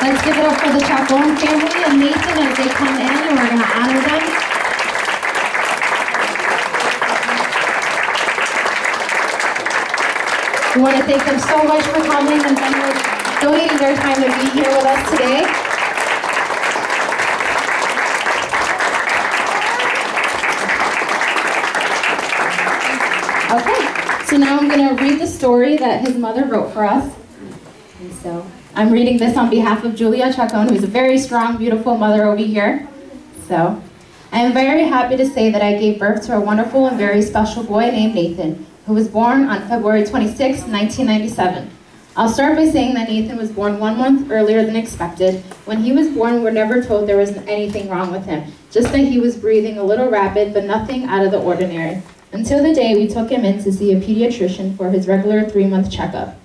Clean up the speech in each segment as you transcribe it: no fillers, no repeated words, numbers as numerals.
Let's give it up for the Chacon family and Nathan as they come in, and we're going to honor them. We want to thank them so much for coming and donating their time to be here with us today. Okay, so now I'm going to read the story that his mother wrote for us. And so I'm reading this on behalf of Julia Chacon, who's a very strong, beautiful mother over here. So I am very happy to say that I gave birth to a wonderful and very special boy named Nathan, who was born on February 26, 1997. I'll start by saying that Nathan was born 1 month earlier than expected. When he was born, we were never told there was anything wrong with him, just that he was breathing a little rapid, but nothing out of the ordinary. Until the day we took him in to see a pediatrician for his regular 3-month checkup.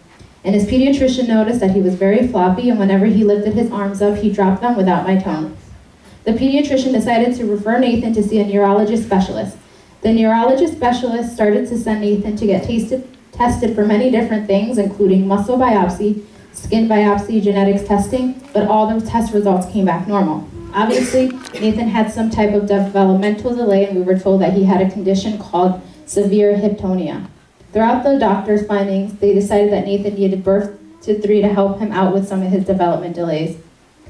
And his pediatrician noticed that he was very floppy, and whenever he lifted his arms up, he dropped them without my tone. The pediatrician decided to refer Nathan to see a neurologist specialist. The neurologist specialist started to send Nathan to get tested for many different things, including muscle biopsy, skin biopsy, genetics testing, but all the test results came back normal. Obviously, Nathan had some type of developmental delay, and we were told that he had a condition called severe hyptonia. Throughout the doctor's findings, they decided that Nathan needed birth to 3 to help him out with some of his development delays.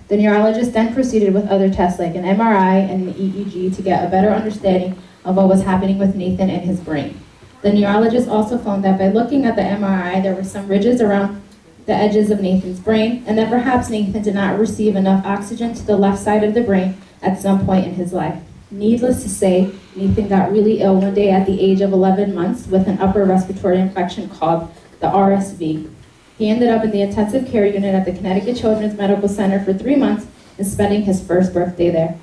The neurologist then proceeded with other tests like an MRI and an EEG to get a better understanding of what was happening with Nathan and his brain. The neurologist also found that by looking at the MRI, there were some ridges around the edges of Nathan's brain, and that perhaps Nathan did not receive enough oxygen to the left side of the brain at some point in his life. Needless to say, Nathan got really ill one day at the age of 11 months with an upper respiratory infection called the RSV. He ended up in the intensive care unit at the Connecticut Children's Medical Center for 3 months and spending his first birthday there.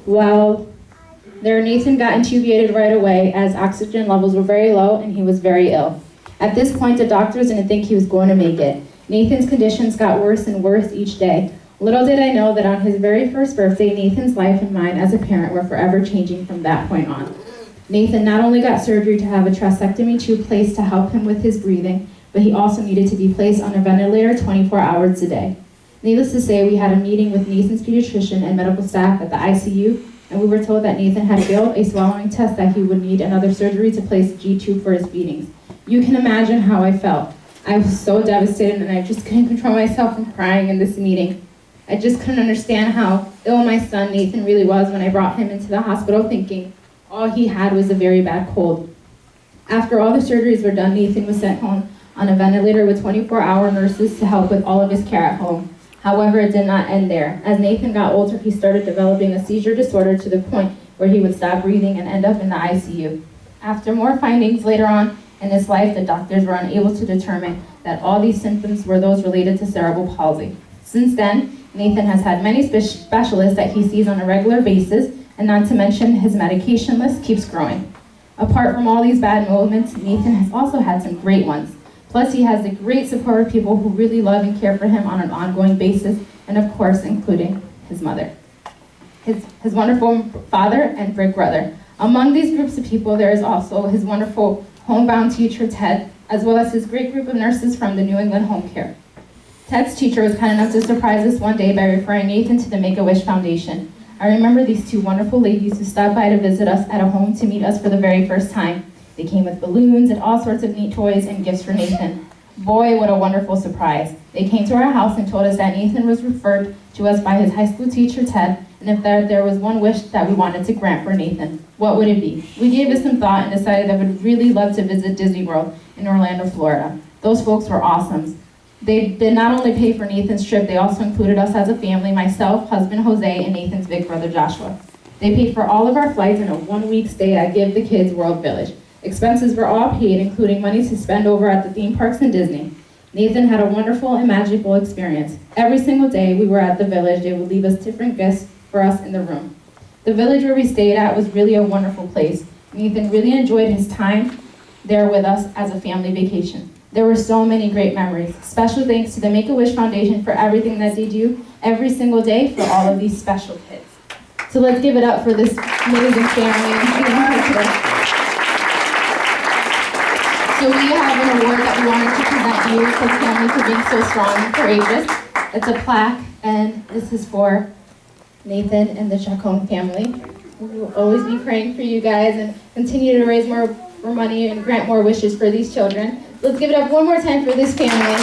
Well, Nathan got intubated right away as oxygen levels were very low and he was very ill. At this point, the doctors didn't think he was going to make it. Nathan's conditions got worse and worse each day. Little did I know that on his very first birthday, Nathan's life and mine as a parent were forever changing from that point on. Nathan not only got surgery to have a tracheostomy tube placed to help him with his breathing, but he also needed to be placed on a ventilator 24 hours a day. Needless to say, we had a meeting with Nathan's pediatrician and medical staff at the ICU, and we were told that Nathan had failed a swallowing test, that he would need another surgery to place a G-tube for his feedings. You can imagine how I felt. I was so devastated, and I just couldn't control myself from crying in this meeting. I just couldn't understand how ill my son Nathan really was when I brought him into the hospital, thinking all he had was a very bad cold. After all the surgeries were done, Nathan was sent home on a ventilator with 24-hour nurses to help with all of his care at home. However, it did not end there. As Nathan got older, he started developing a seizure disorder to the point where he would stop breathing and end up in the ICU. After more findings later on in his life, the doctors were unable to determine that all these symptoms were those related to cerebral palsy. Since then, Nathan has had many specialists that he sees on a regular basis, and not to mention his medication list keeps growing. Apart from all these bad moments, Nathan has also had some great ones. Plus, he has the great support of people who really love and care for him on an ongoing basis, and of course, including his mother, his wonderful father and big brother. Among these groups of people, there is also his wonderful homebound teacher, Ted, as well as his great group of nurses from the New England Home Care. Ted's teacher was kind enough to surprise us one day by referring Nathan to the Make-A-Wish Foundation. I remember these 2 wonderful ladies who stopped by to visit us at a home to meet us for the very first time. They came with balloons and all sorts of neat toys and gifts for Nathan. Boy, what a wonderful surprise. They came to our house and told us that Nathan was referred to us by his high school teacher, Ted, and if there was one wish that we wanted to grant for Nathan, what would it be? We gave it some thought and decided that we'd really love to visit Disney World in Orlando, Florida. Those folks were awesome. They did not only pay for Nathan's trip, they also included us as a family, myself, husband Jose, and Nathan's big brother Joshua. They paid for all of our flights and a 1-week stay at Give the Kids World Village. Expenses were all paid, including money to spend over at the theme parks in Disney. Nathan had a wonderful and magical experience. Every single day we were at the village, they would leave us different gifts for us in the room. The village where we stayed at was really a wonderful place. Nathan really enjoyed his time there with us as a family vacation. There were so many great memories. Special thanks to the Make-A-Wish Foundation for everything that they do every single day for all of these special kids. So let's give it up for this amazing family and being here today. So we have an award that we wanted to present to you as a family for being so strong and courageous. It's a plaque, and this is for Nathan and the Chacon family. We will always be praying for you guys and continue to raise more money and grant more wishes for these children. Let's give it up one more time for this family.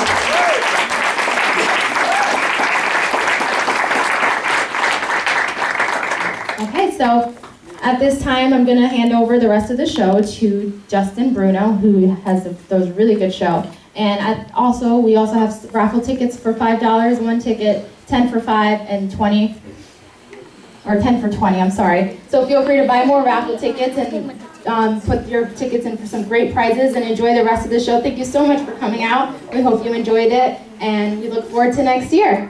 Okay, so at this time, I'm going to hand over the rest of the show to Justin Bruno, who has those really good show. And we also have raffle tickets for $5, one ticket, 10 for $5, and 20, or 10 for 20, I'm sorry. So feel free to buy more raffle tickets and put your tickets in for some great prizes and enjoy the rest of the show. Thank you so much for coming out. We hope you enjoyed it, and we look forward to next year.